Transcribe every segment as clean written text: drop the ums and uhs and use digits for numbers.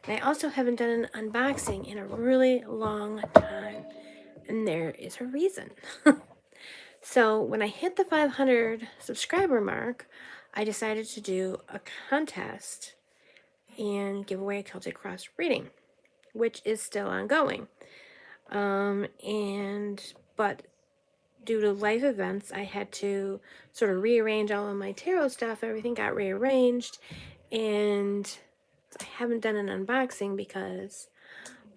And I also haven't done an unboxing in a really long time. And there is a reason. So when I hit the 500 subscriber mark, I decided to do a contest and give away a Celtic Cross reading, which is still ongoing. But due to life events, I had to sort of rearrange all of my tarot stuff. Everything got rearranged, and I haven't done an unboxing because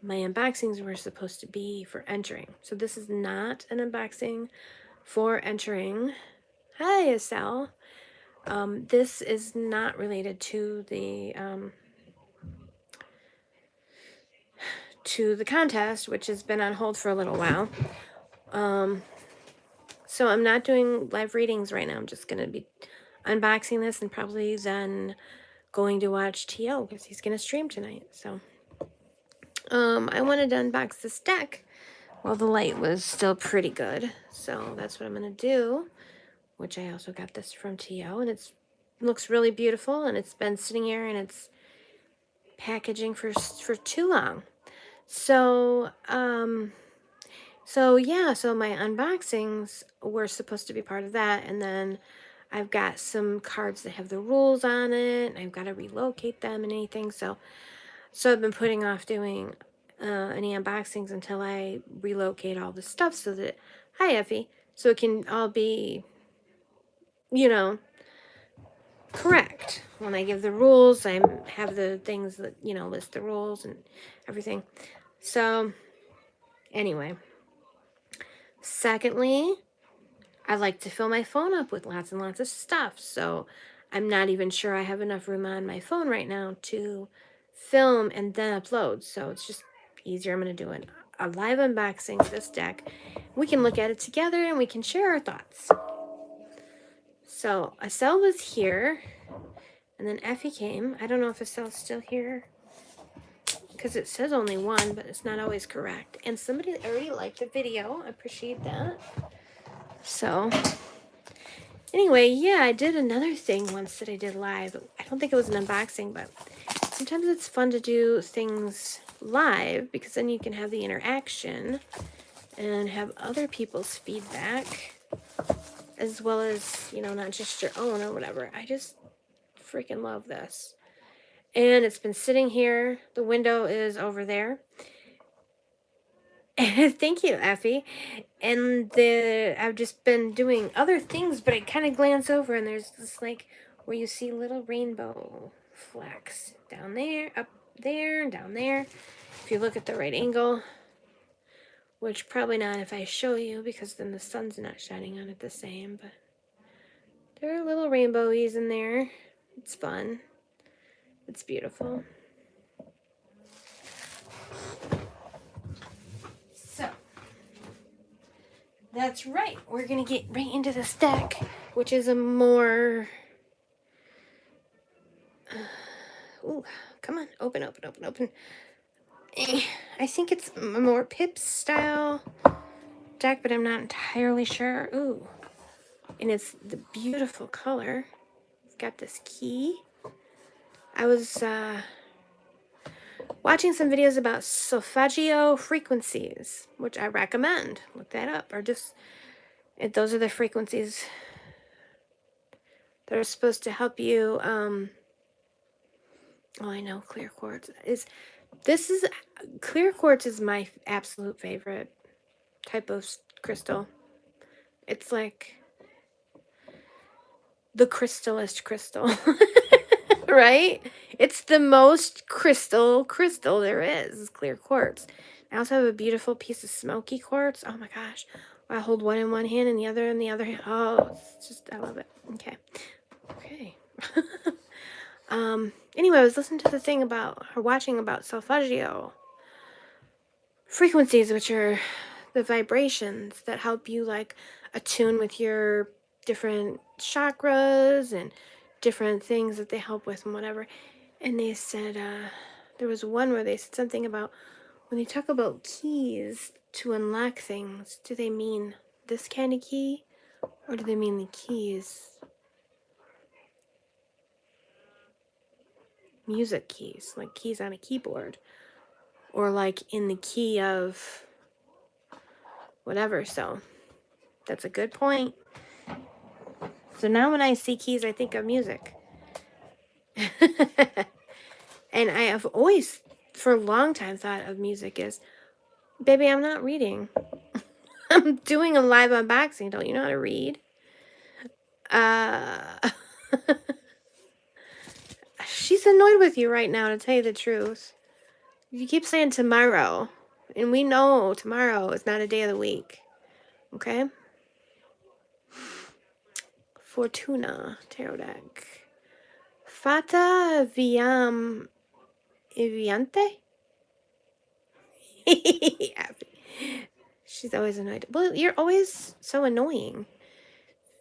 my unboxings were supposed to be for entering. So this is not an unboxing for entering. Hi, Estelle. This is not related to the contest, which has been on hold for a little while. So I'm not doing live readings right now. I'm just going to be unboxing this and probably then going to watch TL because he's going to stream tonight. So I wanted to unbox this deck while the light was still pretty good. So that's what I'm going to do, which I also got this from TO, and it looks really beautiful, and it's been sitting here in its packaging for too long. So so my unboxings were supposed to be part of that, and then I've got some cards that have the rules on it, and I've got to relocate them and anything. So I've been putting off doing any unboxings until I relocate all the stuff so that, hi Effie, so it can all be, correct. When I give the rules, I have the things that, list the rules and everything. So anyway, secondly, I like to fill my phone up with lots and lots of stuff. So I'm not even sure I have enough room on my phone right now to film and then upload. So it's just easier. I'm going to do a live unboxing of this deck. We can look at it together and we can share our thoughts. So Estelle was here, and then Effie came. I don't know if Estelle's still here because it says only one, but it's not always correct. And somebody already liked the video. I appreciate that. So anyway, yeah, I did another thing once that I did live. I don't think it was an unboxing, but sometimes it's fun to do things live because then you can have the interaction and have other people's feedback as well as, not just your own or whatever. I just freaking love this. And it's been sitting here. The window is over there. Thank you, Effie. And I've just been doing other things, but I kind of glance over and there's this where you see little rainbow flecks down there, up there, and down there. If you look at the right angle, which probably not if I show you because then the sun's not shining on it the same, but there are little rainbowies in there. It's fun. It's beautiful. So, that's right. We're going to get right into this deck, which is a more... ooh, come on. Open. I think it's a more Pips style deck, but I'm not entirely sure. Ooh. And it's the beautiful color. It's got this key. I was watching some videos about solfeggio frequencies, which I recommend. Look that up. Or just, those are the frequencies that are supposed to help you. Oh, I know, clear quartz is. Clear quartz is my absolute favorite type of crystal. It's like the crystallest crystal, right? It's the most crystal there is clear quartz. I also have a beautiful piece of smoky quartz. Oh my gosh. I hold one in one hand and the other in the other hand. Oh, it's just, I love it. Okay. Anyway, I was listening to the thing watching about solfeggio frequencies, which are the vibrations that help you attune with your different chakras and different things that they help with and whatever. And they said there was one where they said something about when they talk about keys to unlock things, do they mean this kind of key or do they mean the keys? music keys, like keys on a keyboard, or like in the key of whatever. So that's a good point. So now when I see keys, I think of music. And I have always, for a long time, thought of music as, baby, I'm not reading. I'm doing a live unboxing. Don't you know how to read? She's annoyed with you right now, to tell you the truth. You keep saying tomorrow, and we know tomorrow is not a day of the week. Okay? Fortuna tarot deck. Fata viam eviante? She's always annoyed. Well, you're always so annoying.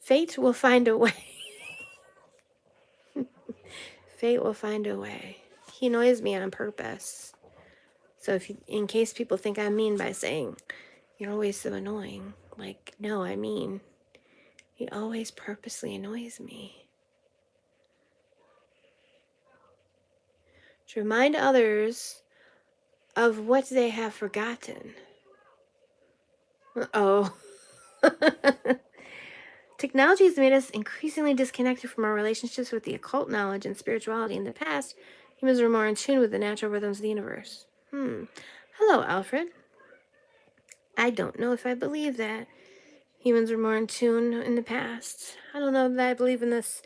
Fate will find a way. Fate will find a way. He annoys me on purpose. So if you, in case people think I'm mean by saying, you're always so annoying. Like, no, I mean, he always purposely annoys me. To remind others of what they have forgotten. Uh-oh. Technology has made us increasingly disconnected from our relationships with the occult knowledge and spirituality. In the past, humans were more in tune with the natural rhythms of the universe. Hello, Alfred. I don't know if I believe that humans were more in tune in the past. I don't know that I believe in this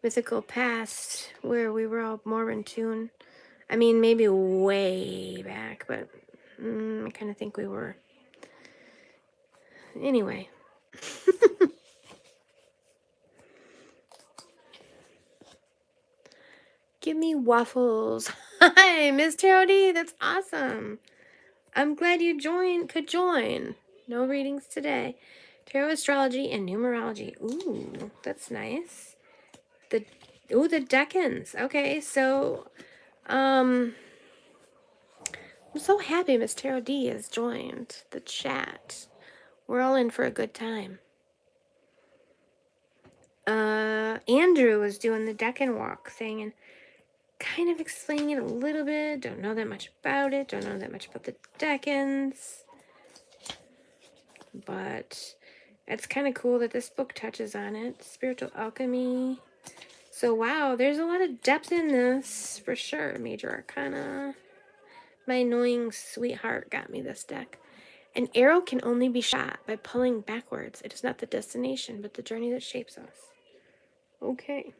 mythical past where we were all more in tune. I mean, maybe way back, but I kind of think we were. Anyway. Give me waffles. Hi, Miss Tarot D. That's awesome. I'm glad you could join. No readings today. Tarot astrology and numerology. Ooh, that's nice. The Decans. Okay, so I'm so happy Miss Tarot D has joined the chat. We're all in for a good time. Andrew was doing the Decan walk thing and kind of explaining it a little bit. Don't know that much about it. Don't know that much about the Decans. But it's kind of cool that this book touches on it. Spiritual alchemy. So, wow, there's a lot of depth in this, for sure. Major Arcana. My annoying sweetheart got me this deck. An arrow can only be shot by pulling backwards. It is not the destination, but the journey that shapes us. Okay.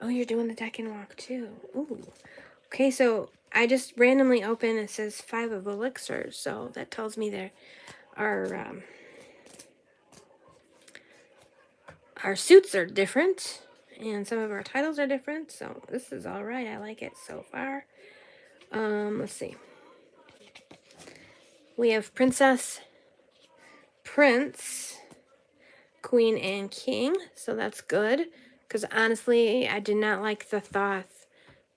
Oh, you're doing the deck and walk, too. Ooh. Okay, so I just randomly open. It says 5 of elixirs, so that tells me there are... our suits are different, and some of our titles are different, so this is all right. I like it so far. Let's see. We have Princess, Prince, Queen, and King, so that's good, because honestly, I did not like the Thoth,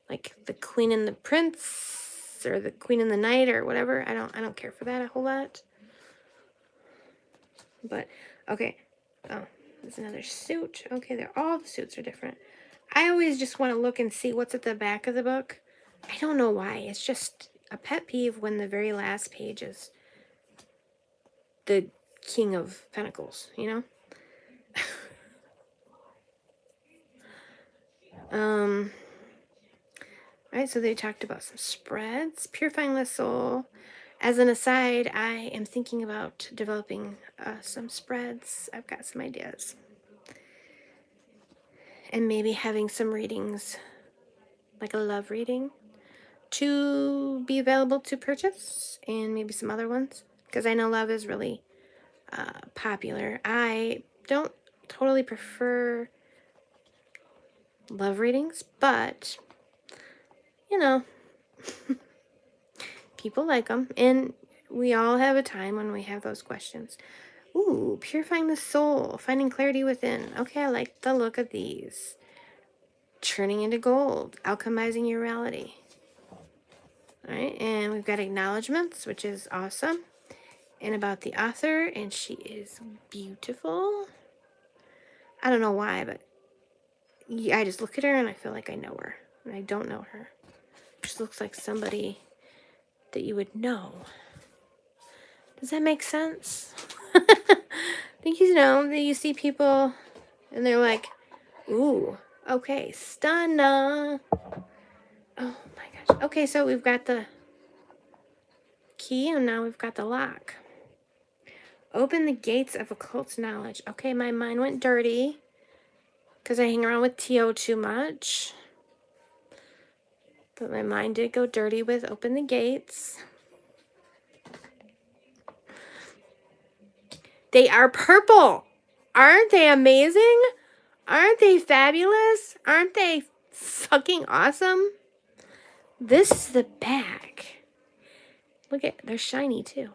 like the Queen and the Prince, or the Queen and the Knight, or whatever. I don't care for that a whole lot. But, okay. Oh, there's another suit. Okay, all the suits are different. I always just want to look and see what's at the back of the book. I don't know why. It's just a pet peeve when the very last page is the King of Pentacles, you know? Alright, so they talked about some spreads. Purifying the soul. As an aside, I am thinking about developing some spreads. I've got some ideas. And maybe having some readings, like a love reading, to be available to purchase, and maybe some other ones, because I know love is really popular. I don't totally prefer love readings, but you know, people like them, and we all have a time when we have those questions. Ooh, purifying the soul, finding clarity within. Okay, I like the look of these. Turning into gold, alchemizing your reality. Alright, and we've got acknowledgments, which is awesome. And about the author, and she is beautiful. I don't know why, but Yeah, I just look at her and I feel like I know her. And I don't know her. She looks like somebody that you would know. Does that make sense? I think you know that you see people and they're like, ooh, okay, stunner. Oh my gosh. Okay, so we've got the key and now we've got the lock. Open the gates of occult knowledge. Okay, my mind went dirty because I hang around with Tio too much. But my mind did go dirty with open the gates. They are purple. Aren't they amazing? Aren't they fabulous? Aren't they fucking awesome? This is the back. Look at, they're shiny too.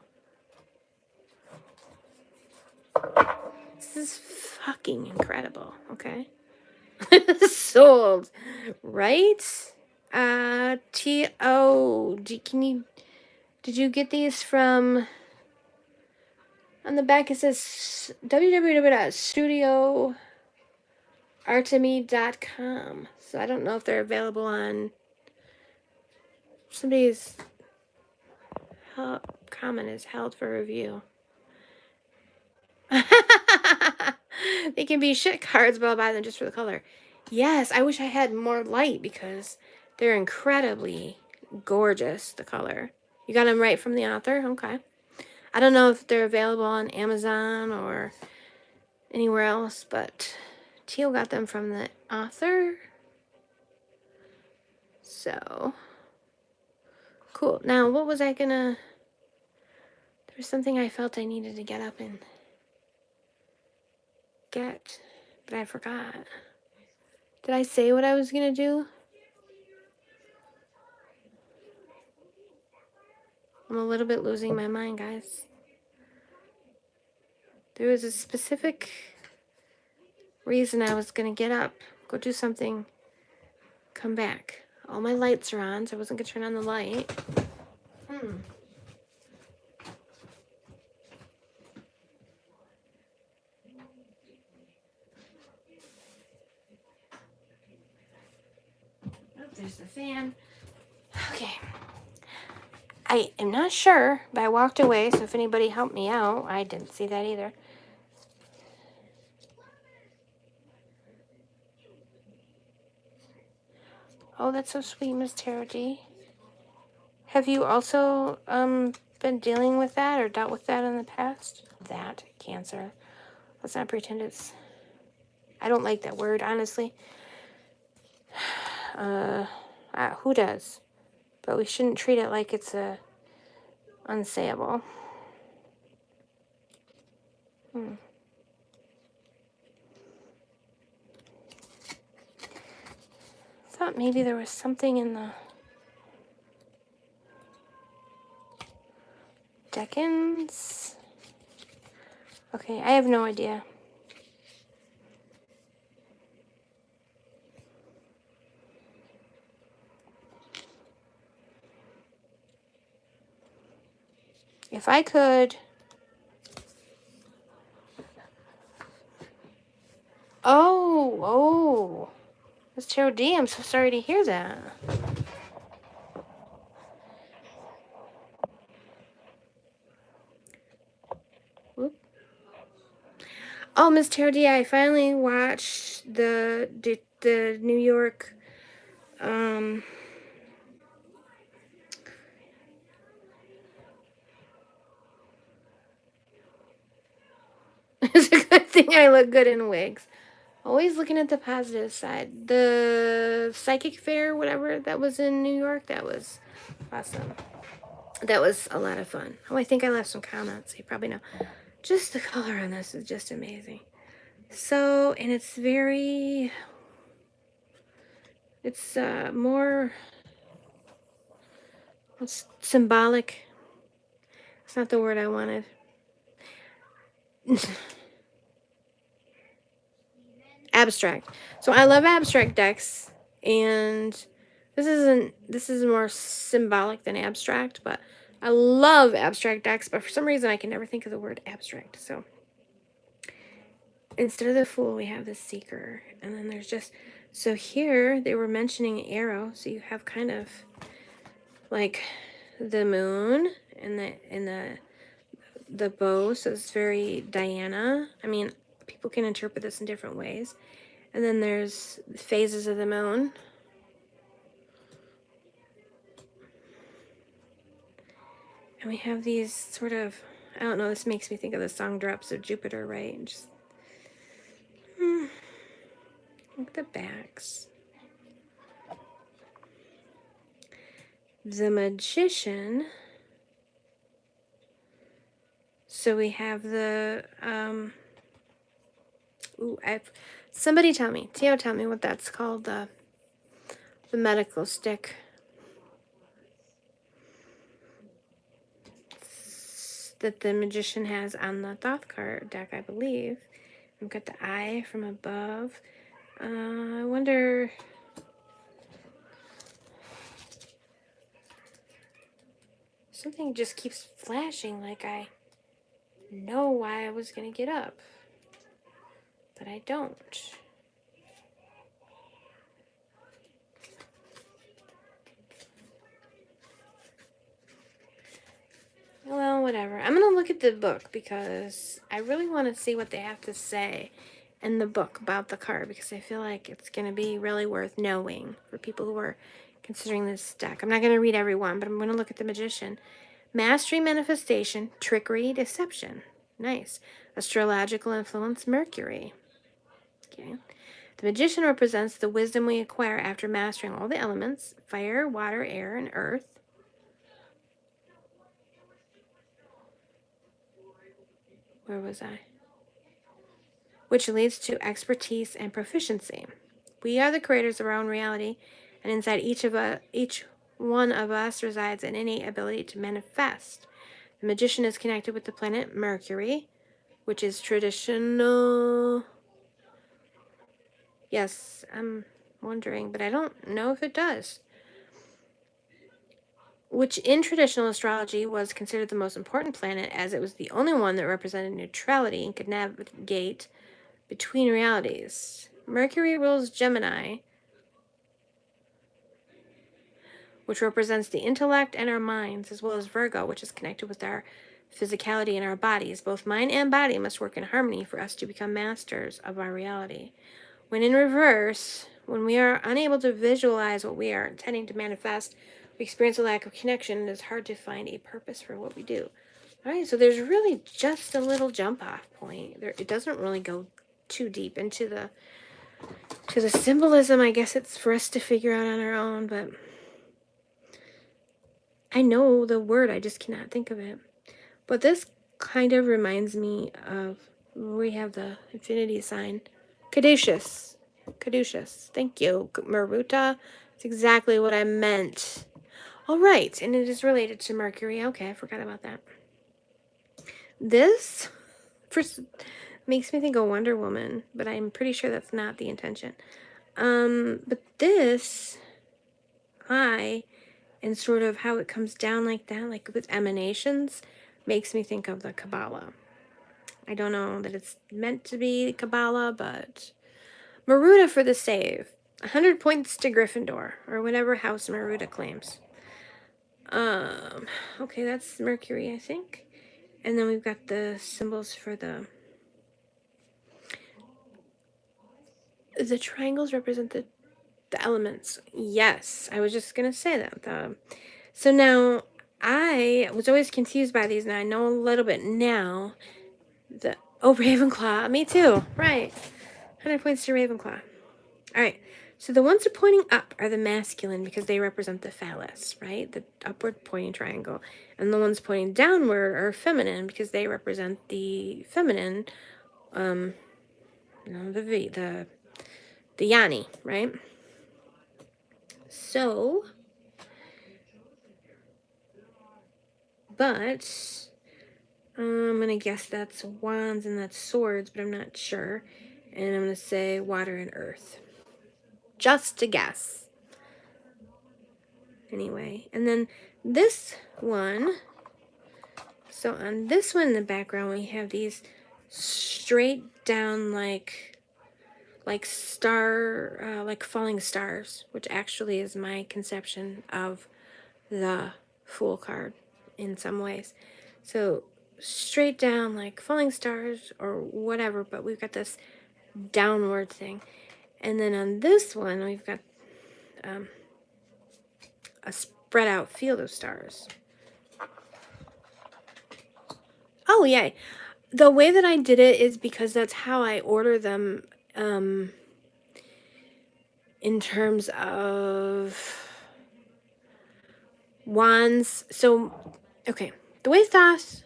This is fucking incredible, okay? Sold, right? Did you get these from, on the back it says www.studioartemy.com. So I don't know if they're available on somebody's comment is held for review. They can be shit cards, but I'll buy them just for the color. Yes, I wish I had more light because they're incredibly gorgeous, the color. You got them right from the author? Okay. I don't know if they're available on Amazon or anywhere else, but Teal got them from the author. So, cool. Now, what was I gonna... There was something I felt I needed to get up and get, but I forgot. Did I say what I was gonna do? I'm a little bit losing my mind, guys. There was a specific reason I was gonna get up, go do something, come back. All my lights are on, so I wasn't gonna turn on the light. Oh, there's the fan. Okay. I am not sure, but I walked away, so if anybody helped me out, I didn't see that either. Oh, that's so sweet, Miss Tara D. Have you also been dealing with that or dealt with that in the past? That, cancer. Let's not pretend it's... I don't like that word, honestly. Who does? But we shouldn't treat it like it's unsayable. Thought maybe there was something in the Deckens. Okay, I have no idea. If I could... Oh. Miss Tarot D, I'm so sorry to hear that. Whoop. Oh, Miss Tarot D, I finally watched the New York, it's a good thing I look good in wigs. Always looking at the positive side. The psychic fair, whatever, that was in New York, that was awesome. That was a lot of fun. Oh, I think I left some comments. You probably know. Just the color on this is just amazing. So, and it's very... It's more... It's symbolic. It's not the word I wanted. Abstract. So I love abstract decks, and this is more symbolic than abstract, but I love abstract decks, but for some reason I can never think of the word abstract. So instead of the Fool, we have the Seeker, and then there's just So here they were mentioning arrow, so you have kind of like the moon and the bow, so it's very Diana. I mean, people can interpret this in different ways. And then there's phases of the moon. And we have these sort of, I don't know, this makes me think of the song Drops of Jupiter, right? And just look at the backs. The Magician. So we have the, somebody tell me, Tio, tell me what that's called, the medical stick. That the Magician has on the Thoth card deck, I believe. We've got the eye from above. I wonder. Something just keeps flashing like I know why I was going to get up. But I don't. Well, whatever. I'm going to look at the book because I really want to see what they have to say in the book about the card, because I feel like it's going to be really worth knowing for people who are considering this deck. I'm not going to read every one, but I'm going to look at the Magician. Mastery, manifestation, trickery, deception. Nice. Astrological influence, Mercury. Okay. The Magician represents the wisdom we acquire after mastering all the elements: fire, water, air, and earth. Where was I? Which leads to expertise and proficiency. We are the creators of our own reality, and inside each one of us resides an innate ability to manifest. The Magician is connected with the planet Mercury, which is traditional. Yes, I'm wondering, but I don't know if it does. Which in traditional astrology was considered the most important planet, as it was the only one that represented neutrality and could navigate between realities. Mercury rules Gemini, which represents the intellect and our minds, as well as Virgo, which is connected with our physicality and our bodies. Both mind and body must work in harmony for us to become masters of our reality. When in reverse, when we are unable to visualize what we are intending to manifest, we experience a lack of connection, and it's hard to find a purpose for what we do. All right, so there's really just a little jump off point. It doesn't really go too deep into the symbolism. I guess it's for us to figure out on our own, but I know the word, I just cannot think of it. But this kind of reminds me of, we have the infinity sign, Caduceus. Caduceus. Thank you, Maruta. It's exactly what I meant. All right, and it is related to Mercury. Okay, I forgot about that. This first makes me think of Wonder Woman, but I'm pretty sure that's not the intention. But this eye and sort of how it comes down like that, like with emanations, makes me think of the Kabbalah. I don't know that it's meant to be Kabbalah, but Maruta for the save. 100 points to Gryffindor, or whatever house Maruta claims. Okay, that's Mercury, I think. And then we've got the symbols for the triangles represent the elements. Yes, I was just gonna say that. So now I was always confused by these, and I know a little bit now. Ravenclaw, me too. Right, 100 points to Ravenclaw. All right. So the ones that are pointing up are the masculine because they represent the phallus, right? The upward pointing triangle. And the ones pointing downward are feminine because they represent the feminine, the yoni, right? So, but I'm going to guess that's wands and that's swords, but I'm not sure. And I'm going to say water and earth. Just to guess. Anyway, and then this one, so on this one in the background, we have these straight down, like, like like falling stars, which actually is my conception of the Fool card in some ways. So straight down like falling stars or whatever, but we've got this downward thing. And then on this one, we've got a spread out field of stars. Oh, yay. The way that I did it is because that's how I order them in terms of wands. So, okay, the way Thoth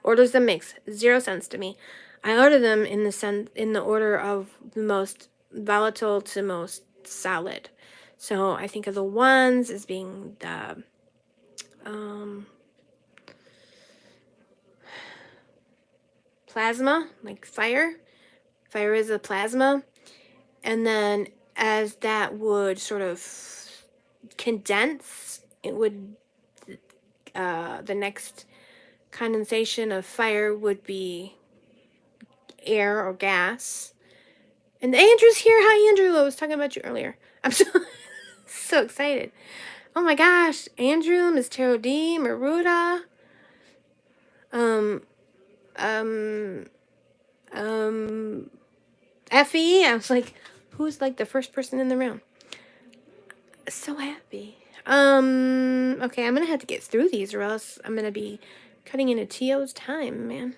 orders them makes 0 sense to me. I order them in the order of the most volatile to most solid. So I think of the wands as being the plasma, like fire. Fire is a plasma. And then as that would sort of condense, it would, the next condensation of fire would be air or gas. And Andrew's here. Hi, Andrew. I was talking about you earlier. I'm so excited. Oh my gosh. Andrew, Miss Tarot D, Maruda. Effie. I was like, who's like the first person in the room? So happy. Okay, I'm gonna have to get through these or else I'm gonna be cutting into Tio's time, man.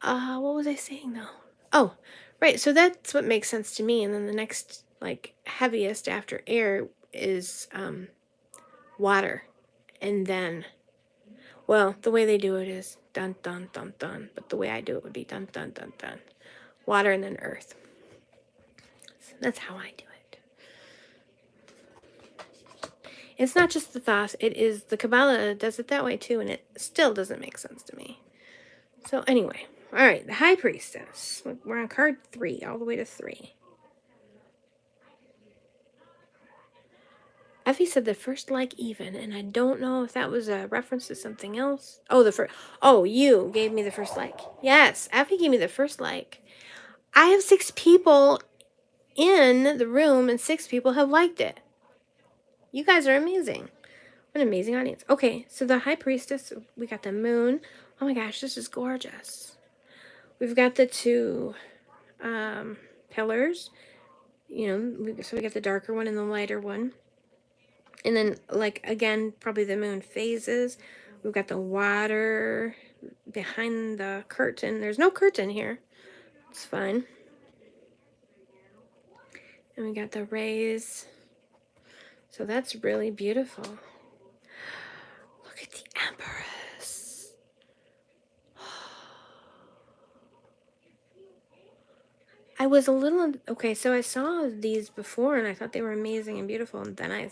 What was I saying though? Oh, right, so that's what makes sense to me, and then the next, like, heaviest after air is, water. And then, well, the way they do it is dun dun dun dun, but the way I do it would be dun dun dun dun. Water and then earth. So that's how I do it. It's not just the Thoth, it is the Kabbalah does it that way too, and it still doesn't make sense to me. So anyway, all right, the High Priestess. We're on card 3, all the way to 3. Effie said the first like even, and I don't know if that was a reference to something else. Oh, you gave me the first like. Yes, Effie gave me the first like. I have 6 people in the room, and 6 people have liked it. You guys are amazing. What an amazing audience. Okay, so the High Priestess, we got the moon. Oh my gosh, this is gorgeous. We've got the 2 pillars. So we got the darker one and the lighter one. And then, like, again, probably the moon phases. We've got the water behind the curtain. There's no curtain here. It's fine. And we got the rays. So that's really beautiful. Look at the Empress. I was a little... Okay, so I saw these before, and I thought they were amazing and beautiful. And then I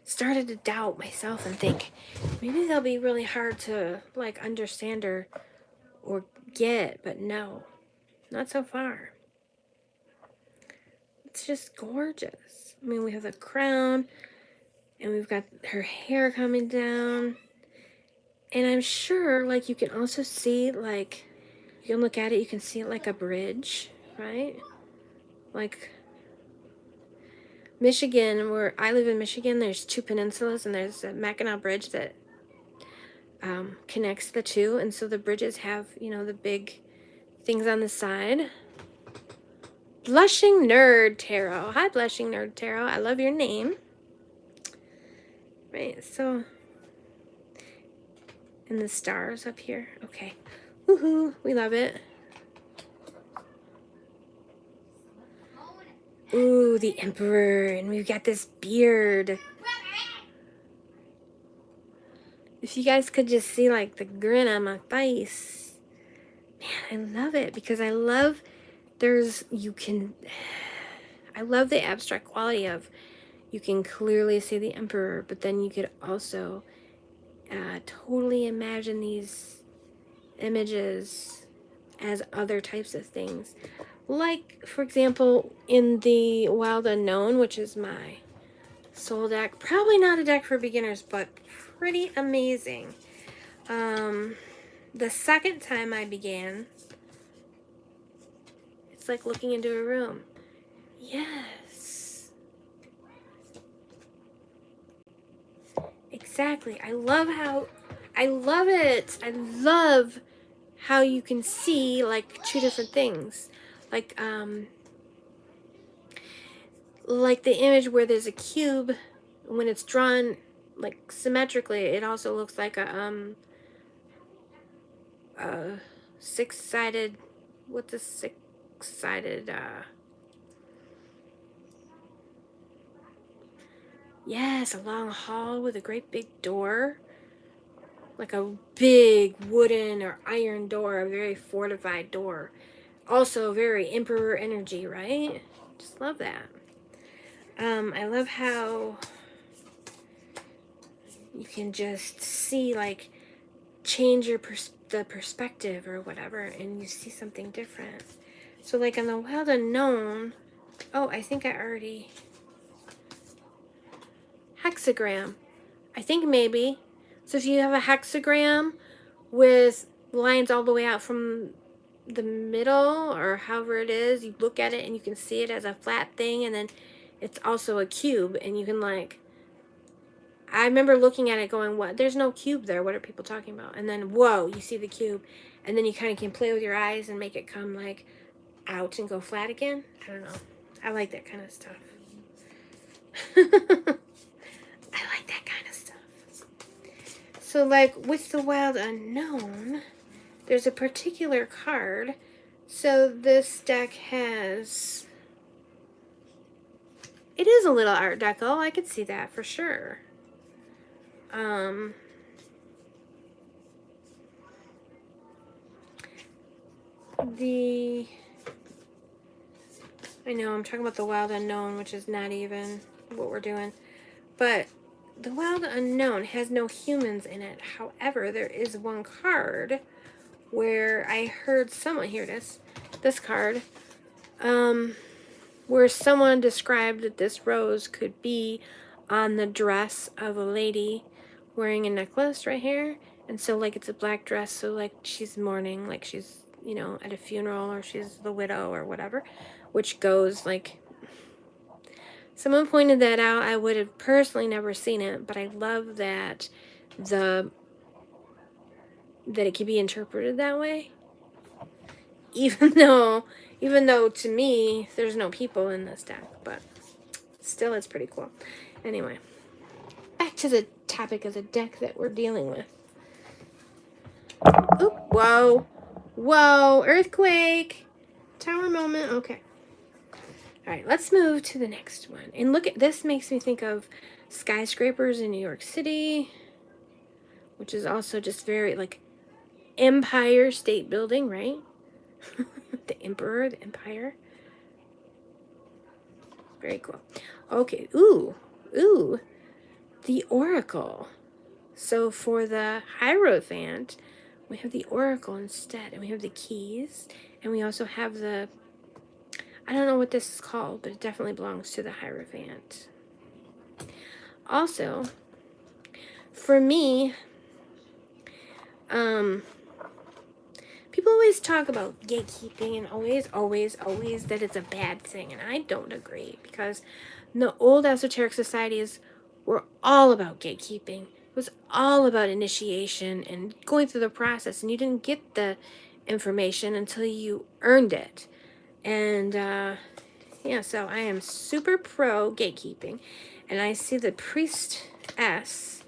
started to doubt myself and think, maybe they'll be really hard to, like, understand or get. But no, not so far. It's just gorgeous. I mean, we have the crown, and we've got her hair coming down. And I'm sure, like, you can also see, like, you can look at it, you can see it like a bridge, right? Like, Michigan, where I live in Michigan, there's 2 peninsulas, and there's a Mackinac Bridge that connects the 2. And so the bridges have, the big things on the side. Blushing Nerd Tarot. Hi, Blushing Nerd Tarot. I love your name. Right, so... And the stars up here. Okay. Woohoo. We love it. Ooh, the Emperor. And we've got this beard. If you guys could just see, like, the grin on my face. Man, I love it. Because I love... I love the abstract quality of... You can clearly see the Emperor. But then you could also... totally imagine these images as other types of things. Like, for example, in the Wild Unknown, which is my soul deck. Probably not a deck for beginners, but pretty amazing. The second time I began, It's like looking into a room. Yes. Exactly. I love it. I love how you can see like two different things. Like the image where there's a cube, when it's drawn like symmetrically, it also looks like a six-sided, what's a six-sided, yes, a long hall with a great big door, like a big wooden or iron door, a very fortified door. Also very emperor energy, right? Just love that. I love how you can just see, like, change the perspective or whatever, and you see something different. So like on the wild unknown, oh, I think I already, hexagram, I think maybe. So if you have a hexagram with lines all the way out from the middle, or however it is, you look at it and you can see it as a flat thing, and then it's also a cube, and you can, like, I remember looking at it going, what? There's no cube there. What are people talking about? And then, whoa, you see the cube. And then you kind of can play with your eyes and make it come, like, out and go flat again. I don't know. I like that kind of stuff. I like that kind of stuff. So, like, with the wild unknown, there's a particular card. So this deck has, it is a little Art Deco. I could see that for sure. I know I'm talking about the wild unknown, which is not even what we're doing, but the wild unknown has no humans in it. However, there is one card where I heard someone, here it is, this card, where someone described that this rose could be on the dress of a lady wearing a necklace right here. And so, like, it's a black dress, so, like, she's mourning, like she's, you know, at a funeral, or she's the widow or whatever, which goes, like, someone pointed that out. I would have personally never seen it, but I love that it can be interpreted that way. Even though to me, there's no people in this deck, but still, it's pretty cool. Anyway, back to the topic of the deck that we're dealing with. Oop, whoa. Whoa, earthquake. Tower moment, okay. All right, let's move to the next one. And look at this, makes me think of skyscrapers in New York City, which is also just very, like, Empire State Building, right? The Emperor, the Empire. Very cool. Okay, ooh, the Oracle. So for the Hierophant, we have the Oracle instead, and we have the keys, and we also have the, I don't know what this is called, but it definitely belongs to the Hierophant. Also, for me, people always talk about gatekeeping, and always that it's a bad thing, and I don't agree, because the old esoteric societies were all about gatekeeping. It was all about initiation and going through the process, and you didn't get the information until you earned it. And yeah, so I am super pro gatekeeping, and I see the priestess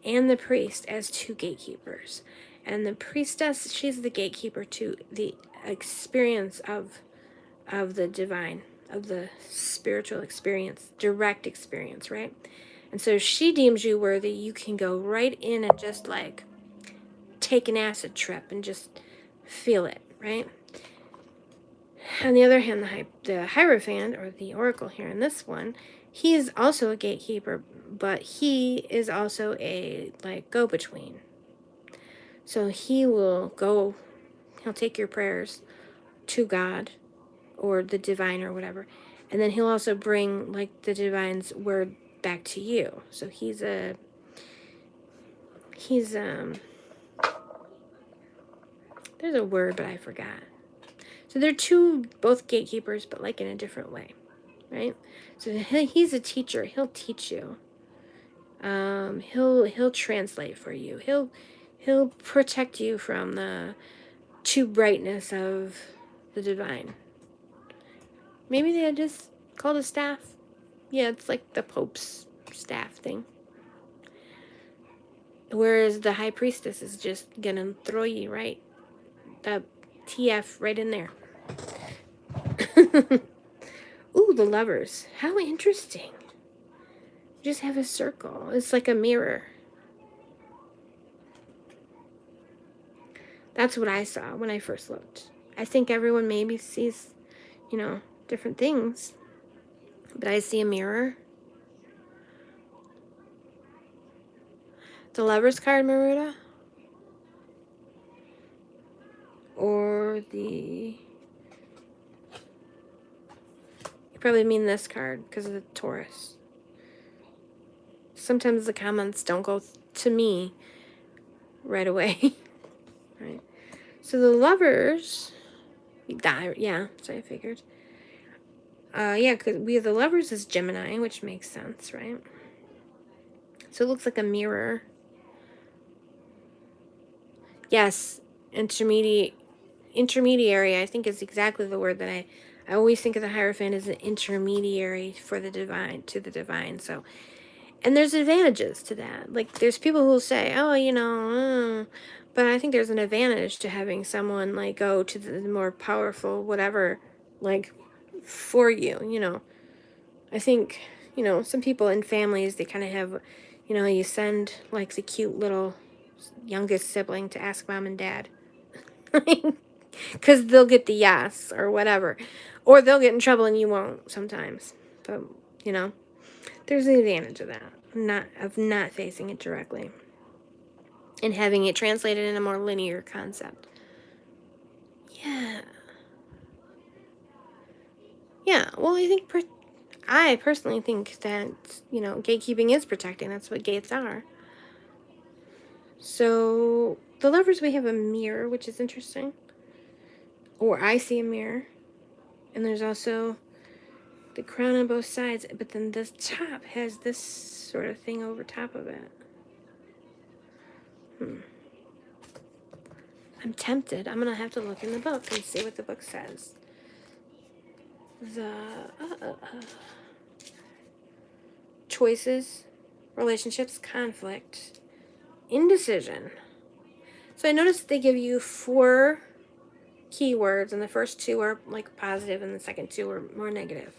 and the priest as two gatekeepers. And the priestess, she's the gatekeeper to the experience of the divine, of the spiritual experience, direct experience, right? And so she deems you worthy. You can go right in and just, like, take an acid trip and just feel it, right? On the other hand, the Hierophant, or the Oracle here in this one, he is also a gatekeeper, but he is also a, like, go-between. So he'll take your prayers to God or the divine or whatever, and then he'll also bring, like, the divine's word back to you. So he's there's a word, but I forgot. So they're two, both gatekeepers, but like in a different way, right? So he's a teacher. He'll teach you. He'll translate for you. He'll protect you from the too brightness of the divine. Maybe they just called a staff. Yeah, it's like the Pope's staff thing. Whereas the high priestess is just gonna throw you right, the TF right in there. Ooh, the lovers. How interesting. Just have a circle. It's like a mirror. That's what I saw when I first looked. I think everyone maybe sees, different things. But I see a mirror. The lover's card, Maruda? Or the... You probably mean this card because of the Taurus. Sometimes the comments don't go to me right away. Right. So the lovers... Yeah, so I figured. Yeah, because we have the lovers is Gemini, which makes sense, right? So it looks like a mirror. Yes, intermediary, I think is exactly the word that I always think of the Hierophant as an intermediary for the divine, to the divine. So, and there's advantages to that. Like, there's people who will say, oh, but I think there's an advantage to having someone, like, go to the more powerful whatever, like, for you. I think, some people in families, they kind of have, you send, like, the cute little youngest sibling to ask mom and dad. Because they'll get the yes or whatever. Or they'll get in trouble and you won't sometimes. But, there's an advantage of that. Not facing it directly. And having it translated in a more linear concept. Yeah. Yeah, well, I personally think that, gatekeeping is protecting. That's what gates are. So, the lovers, we have a mirror, which is interesting. Or I see a mirror. And there's also the crown on both sides, but then this top has this sort of thing over top of it. I'm tempted. I'm going to have to look in the book and see what the book says. The choices, relationships, conflict, indecision. So I noticed they give you 4 keywords, and the first 2 are like positive, and the second 2 are more negative.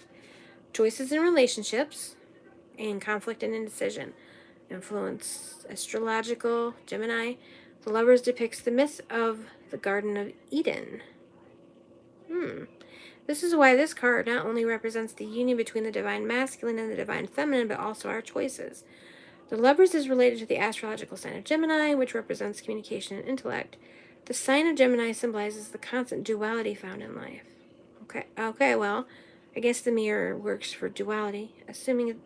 Choices and relationships, and conflict and indecision. Influence, astrological, Gemini. The lovers depicts the myth of the Garden of Eden. This is why this card not only represents the union between the divine masculine and the divine feminine, but also our choices. The lovers is related to the astrological sign of Gemini, which represents communication and intellect. The sign of Gemini symbolizes the constant duality found in life. Okay, well, I guess the mirror works for duality, assuming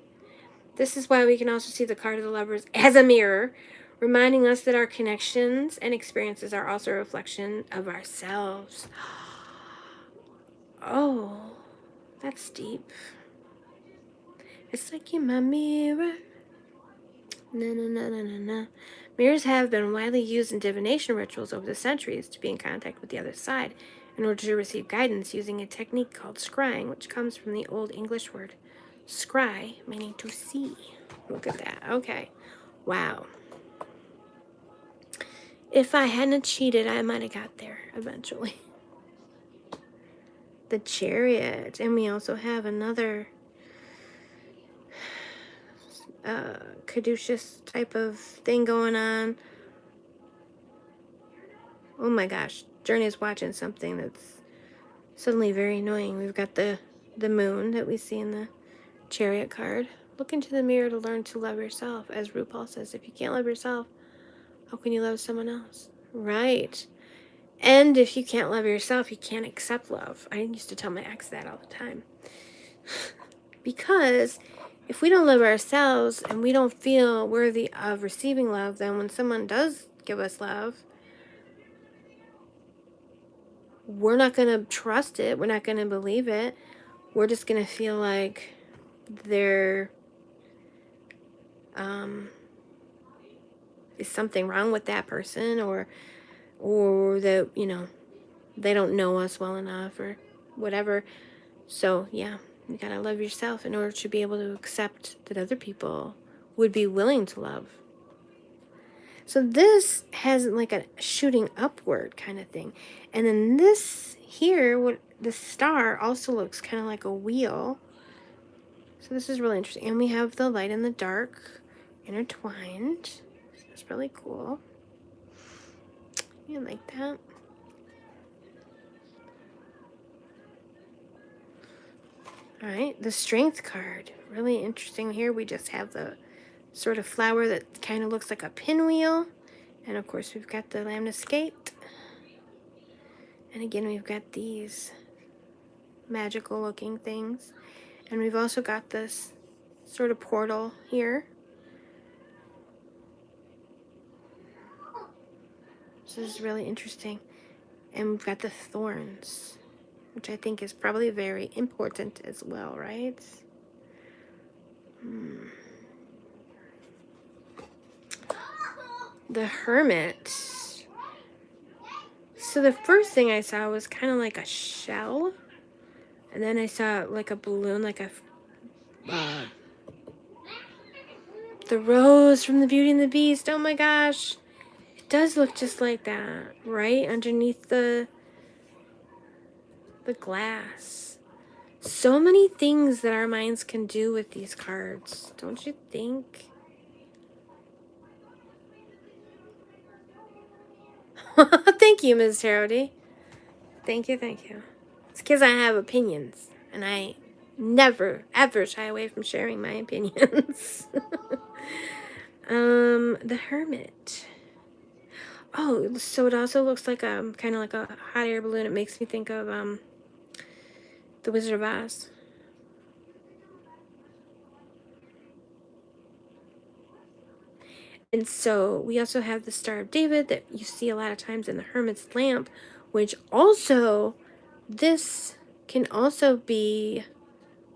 this is why we can also see the card of the lovers as a mirror, reminding us that our connections and experiences are also a reflection of ourselves. Oh, that's deep. It's like you're my mirror. Na. Mirrors have been widely used in divination rituals over the centuries to be in contact with the other side in order to receive guidance using a technique called scrying, which comes from the Old English word scry, meaning to see. Look at that. Okay. Wow. If I hadn't cheated, I might have got there eventually. The Chariot. And we also have another caduceus type of thing going on. Oh my gosh. Journey's watching something that's suddenly very annoying. We've got the moon that we see in the Chariot card. Look into the mirror to learn to love yourself. As RuPaul says, if you can't love yourself, how can you love someone else? Right. And if you can't love yourself, you can't accept love. I used to tell my ex that all the time. Because if we don't love ourselves and we don't feel worthy of receiving love, then when someone does give us love, we're not going to trust it. We're not going to believe it. We're just going to feel like there is something wrong with that person, or that, you know, they don't know us well enough or whatever. So, yeah, you gotta love yourself in order to be able to accept that other people would be willing to love. So this has like a shooting upward kind of thing. And then this here, what the star also looks kind of like a wheel. So this is really interesting. And we have the light and the dark intertwined. So that's really cool. You like that? All right, the strength card. Really interesting. Here we just have the sort of flower that kind of looks like a pinwheel. And of course we've got the lemniscate. And again, we've got these magical looking things. And we've also got this sort of portal here. So this is really interesting. And we've got the thorns, which I think is probably very important as well, right? The Hermit. So the first thing I saw was kind of like a shell. And then I saw like a balloon, like a the rose from the Beauty and the Beast. Oh my gosh. It does look just like that, right? Underneath the glass. So many things that our minds can do with these cards, don't you think? Thank you, Ms. Tarody. Thank you, thank you. It's because I have opinions, and I never, ever shy away from sharing my opinions. The Hermit. Oh, so it also looks like kind of like a hot air balloon. It makes me think of The Wizard of Oz. And so we also have the Star of David that you see a lot of times in the Hermit's lamp, which also, this can also be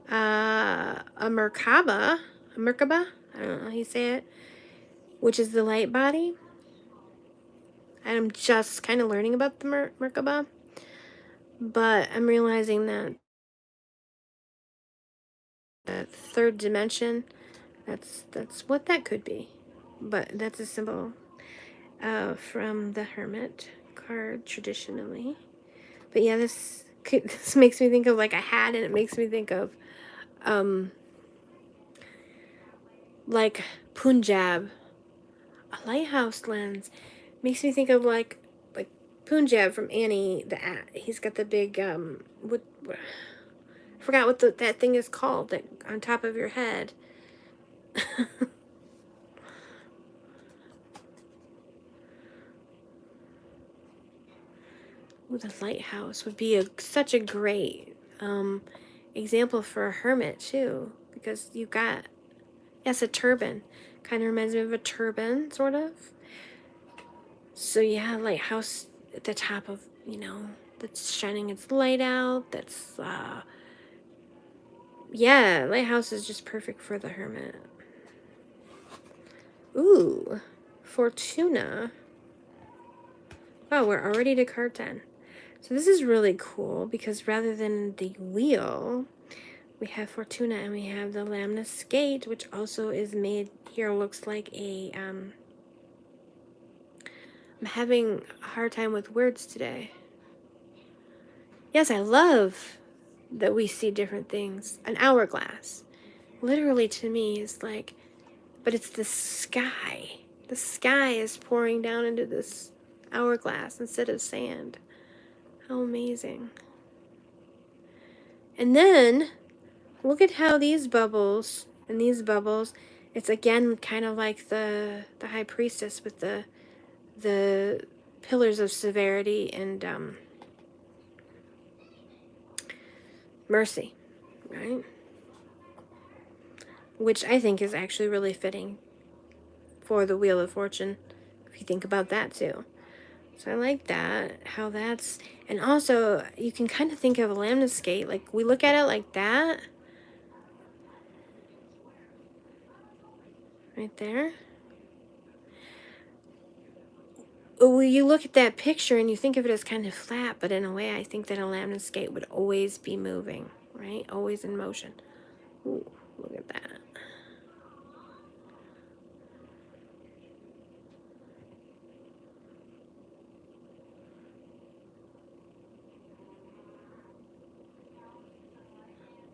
a Merkaba, I don't know how you say it, which is the light body. I'm just kind of learning about the Merkaba, but I'm realizing that the third dimension, that's what that could be. But that's a symbol from the Hermit card traditionally. But yeah, this makes me think of like a hat, and it makes me think of like Punjab, a lighthouse lens. Makes me think of like Punjab from Annie the he's got the big what I forgot what that thing is called, that on top of your head. Ooh, the lighthouse would be such a great example for a hermit too, because you've got, yes, a turban. Kind of reminds me of a turban, sort of. So yeah, lighthouse at the top of, that's shining its light out. That's yeah, lighthouse is just perfect for the hermit. Ooh, Fortuna. Wow, we're already to card 10. So this is really cool because rather than the wheel, we have Fortuna and we have the lemniscate, which also is made here. Looks like a I'm having a hard time with words today. Yes, I love that we see different things. An hourglass, literally, to me, is like, but it's the sky. The sky is pouring down into this hourglass instead of sand. How amazing. And then look at how these bubbles and these bubbles, it's again kind of like the high priestess with the pillars of severity and mercy, right? Which I think is actually really fitting for the Wheel of Fortune, if you think about that too. So I like that, how that's, and also you can kind of think of a lemniscate, like we look at it like that, right there. Well, you look at that picture and you think of it as kind of flat, but in a way I think that a lemniscate would always be moving, right? Always in motion. Ooh, look at that.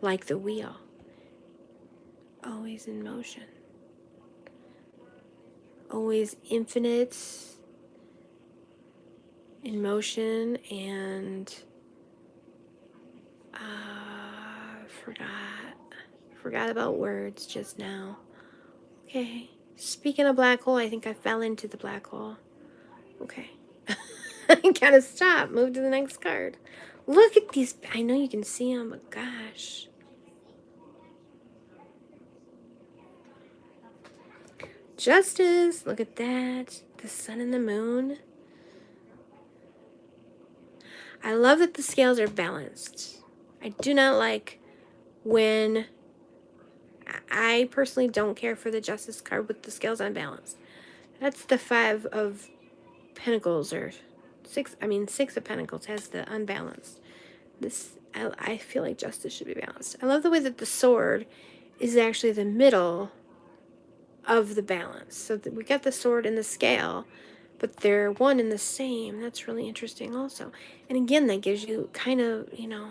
Like the wheel, always in motion, always infinite in motion, and forgot about words just now. Okay, speaking of black hole, I think I fell into the black hole. Okay. I gotta stop, move to the next card. Look at these, I know you can see them, but gosh. Justice, look at that. The sun and the moon. I love that the scales are balanced. I do not like when, I personally don't care for the justice card with the scales unbalanced. That's the 5 of pentacles, or 6, I mean 6 of pentacles has the unbalanced. This, I feel like justice should be balanced. I love the way that the sword is actually the middle of the balance. So that we got the sword and the scale, but they're one and the same. That's really interesting also. And again, that gives you kind of, you know,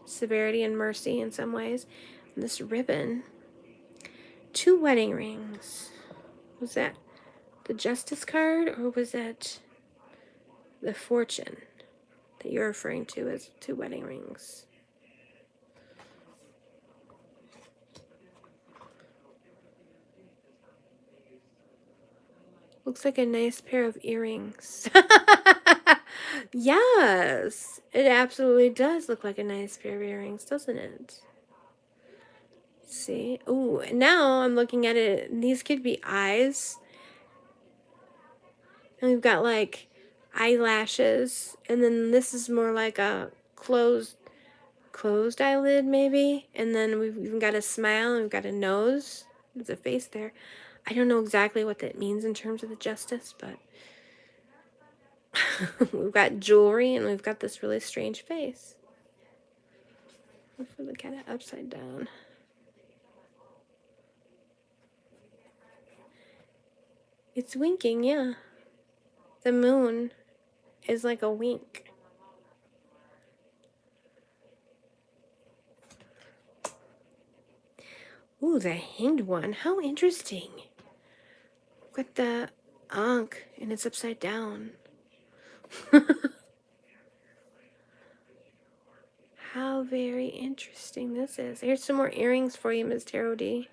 severity and mercy in some ways. And this ribbon, 2 wedding rings. Was that the justice card, or was that the fortune that you're referring to as 2 wedding rings? Looks like a nice pair of earrings. Yes, it absolutely does look like a nice pair of earrings, doesn't it? See? Ooh, now I'm looking at it. These could be eyes. And we've got like eyelashes. And then this is more like a closed eyelid maybe. And then we've even got a smile and we've got a nose. There's a face there. I don't know exactly what that means in terms of the justice, but we've got jewelry and we've got this really strange face. If we look at it upside down. It's winking, yeah. The moon is like a wink. Ooh, the hanged one. How interesting. Got the Ankh and it's upside down. How very interesting this is. Here's some more earrings for you, Ms. Tarot D.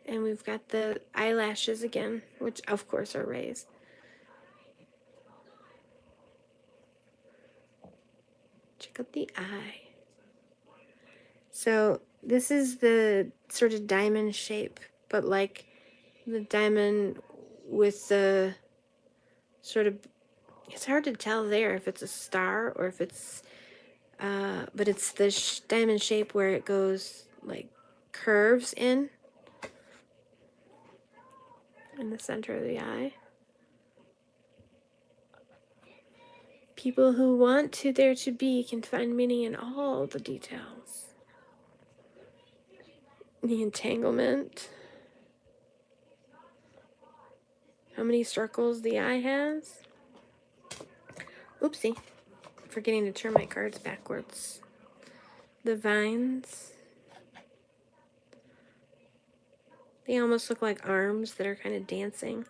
And we've got the eyelashes again, which of course are raised. Check out the eye. So this is the sort of diamond shape, but like the diamond with the sort of, it's hard to tell there if it's a star or if it's, but it's the diamond shape where it goes like curves in the center of the eye. People who want to there to be can find meaning in all the details. The entanglement. How many circles the eye has. Oopsie. Forgetting to turn my cards backwards. The vines. They almost look like arms that are kind of dancing.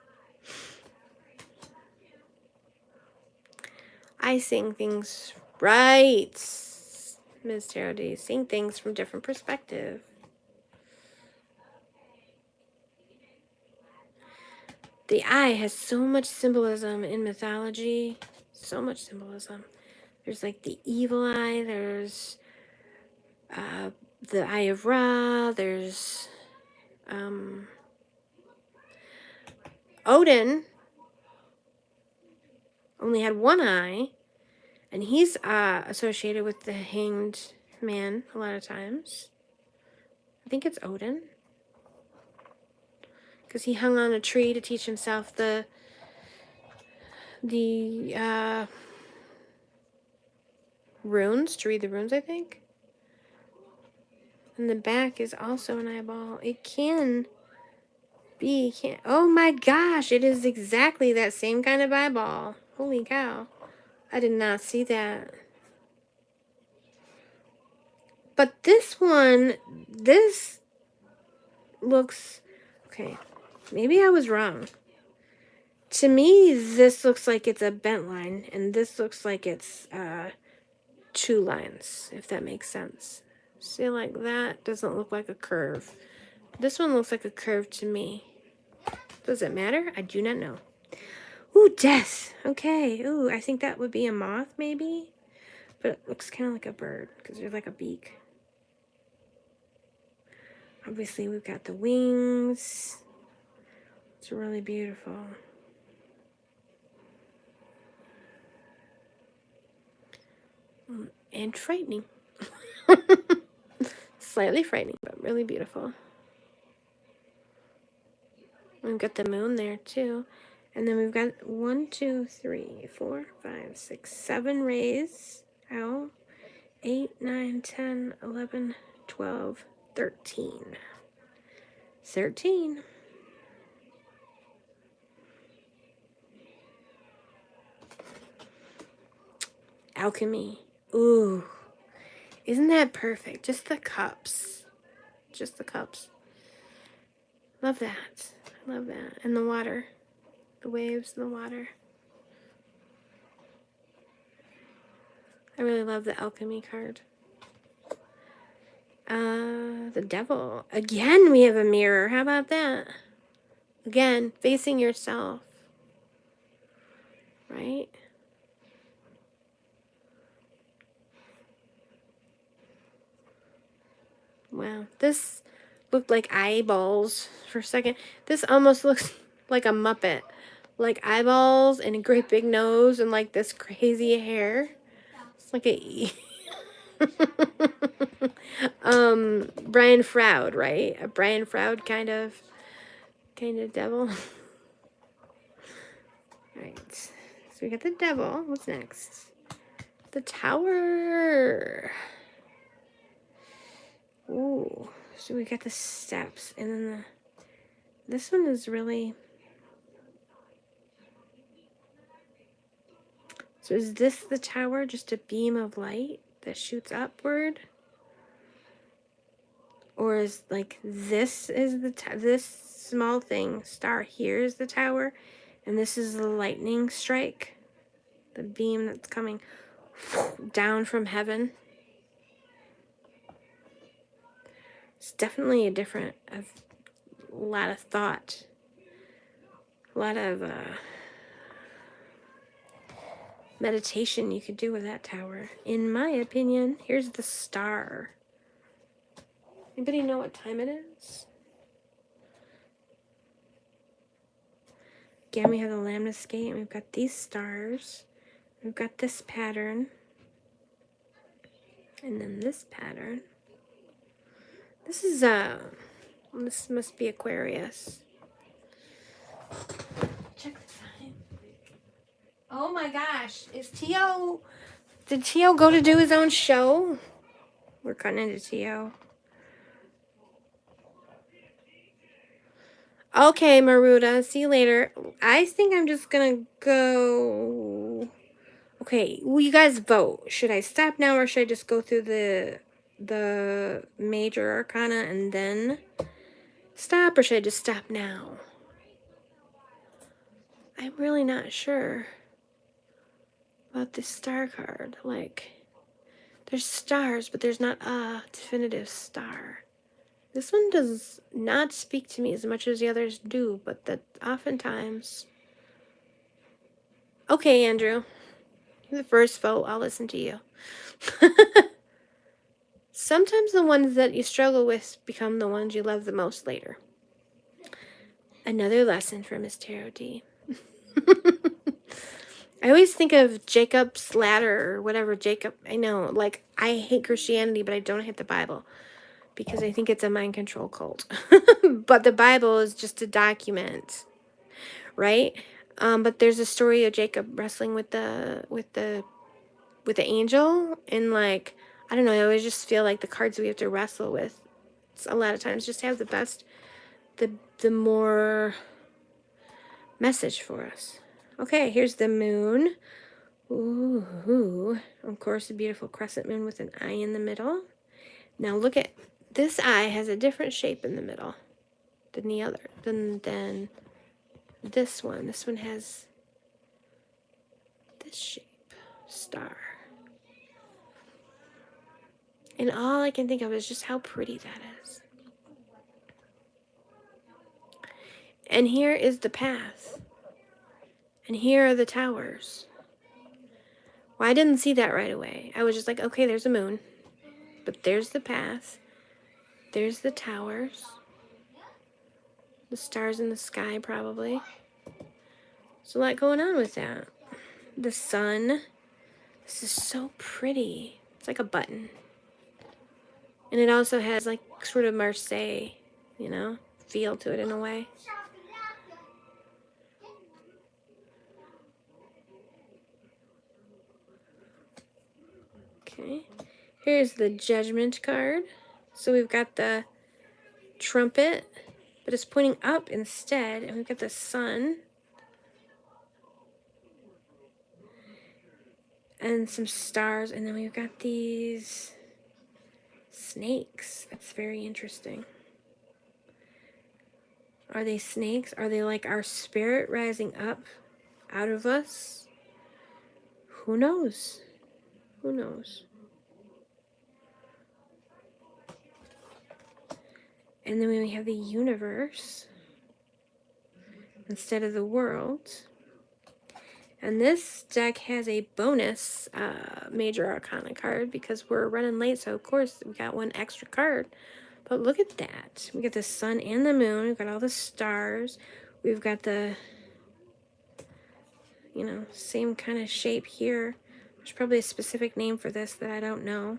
I sing things right, Ms. Tarot D. Seeing things from different perspective. The eye has so much symbolism in mythology. So much symbolism. There's like the evil eye. There's the Eye of Ra. There's Odin only had one eye, and he's associated with the hanged man a lot of times. I think it's Odin, because he hung on a tree to teach himself the runes, to read the runes, I think. And the back is also an eyeball. It can be, can't. Oh my gosh, it is exactly that same kind of eyeball. Holy cow. I did not see that. But this one, this looks, okay, maybe I was wrong. To me, this looks like it's a bent line, and this looks like it's two lines, if that makes sense. See, like that doesn't look like a curve. This one looks like a curve to me. Does it matter? I do not know. Ooh, death. Okay. Ooh, I think that would be a moth, maybe. But it looks kind of like a bird, because there's like a beak. Obviously, we've got the wings. It's really beautiful. And frightening. Slightly frightening, but really beautiful. We've got the moon there, too. And then we've got 1, 2, 3, 4, 5, 6, 7 rays. Ow. 8, 9, 10, 11, 12, 13. 13. Alchemy. Ooh. Isn't that perfect? Just the cups. Just the cups. Love that. Love that. And the water. The waves and the water. I really love the alchemy card. The devil. Again, we have a mirror. How about that? Again, facing yourself. Right? Wow. This looked like eyeballs for a second. This almost looks like a Muppet. Like eyeballs and a great big nose and like this crazy hair. It's like a Brian Froud, right? A Brian Froud kind of devil. Right. So we got the devil. What's next? The tower. Ooh. So we got the steps, and then this one is really. So is this the tower, just a beam of light that shoots upward? Or is like this is this small thing, star here is the tower, and this is the lightning strike, the beam that's coming down from heaven? It's definitely a different, a lot of thought, a lot of meditation you could do with that tower, in my opinion. Here's the star. Anybody know what time it is? Again, we have the lemniscate, and we've got these stars. We've got this pattern. And then this pattern. This is, this must be Aquarius. Check the time. Oh my gosh. Did Tio go to do his own show? We're cutting into Tio. Okay, Maruda. See you later. I think I'm just gonna go. Okay, well, you guys vote. Should I stop now, or should I just go through the major arcana and then stop, or should I just stop now? I'm really not sure about this star card. Like, there's stars, but there's not a definitive star. This one does not speak to me as much as the others do, but that oftentimes. Okay, Andrew. You're the first vote. I'll listen to you. Sometimes the ones that you struggle with become the ones you love the most later. Another lesson for Miss Tarot D. I always think of Jacob's ladder or whatever Jacob. I know, like, I hate Christianity, but I don't hate the Bible because I think it's a mind control cult. But the Bible is just a document, right? But there's a story of Jacob wrestling with the angel, and like, I don't know. I always just feel like the cards we have to wrestle with, a lot of times, just have the more message for us. Okay, here's the moon. Ooh, of course, a beautiful crescent moon with an eye in the middle. Now look at this eye has a different shape in the middle than the other, than this one. This one has this shape, star. And all I can think of is just how pretty that is. And here is the path. And here are the towers. Well, I didn't see that right away. I was just like, okay, there's a moon. But there's the path. There's the towers. The stars in the sky, probably. There's a lot going on with that. The sun. This is so pretty. It's like a button. And it also has like sort of Marseille, you know, feel to it in a way. Okay. Here's the Judgment card. So we've got the trumpet, but it's pointing up instead. And we've got the sun. And some stars. And then we've got these snakes. That's very interesting. Are they snakes? Are they like our spirit rising up out of us? Who knows? Who knows? And then we have the universe instead of the world. And this deck has a bonus major arcana card because we're running late, so of course we got one extra card. But look at that. We got the sun and the moon. We've got all the stars. We've got the, you know, same kind of shape here. There's probably a specific name for this that I don't know.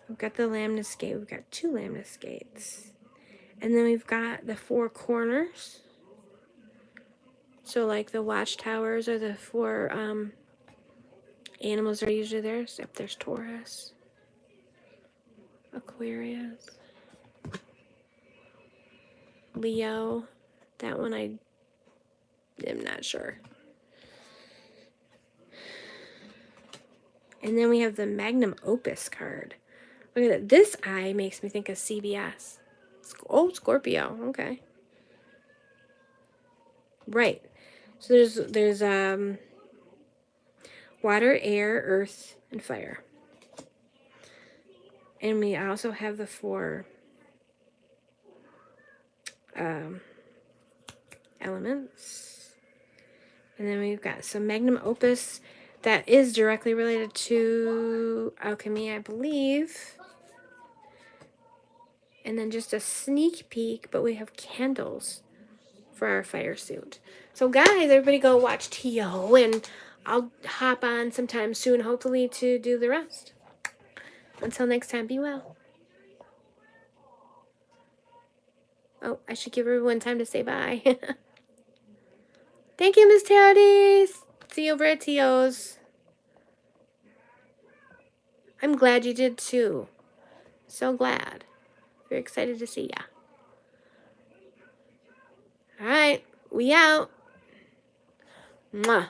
We've got the Lamnas gate. We've got 2 Lamnas gates. And then we've got the 4 corners. So like the watchtowers are the 4 animals are usually there. Except there's Taurus, Aquarius, Leo. That one I am not sure. And then we have the Magnum Opus card. Look at that. This eye makes me think of CBS. Oh, Scorpio. Okay. Right. So there's water, air, earth, and fire. And we also have the 4 elements. And then we've got some Magnum Opus that is directly related to alchemy, I believe. And then just a sneak peek, but we have candles for our fire suit. So guys, everybody go watch T.O. and I'll hop on sometime soon, hopefully, to do the rest. Until next time, be well. Oh, I should give everyone time to say bye. Thank you, Miss Tarot. See you over at T.O.'s. I'm glad you did too. So glad. Very excited to see ya. All right, we out. Mwah.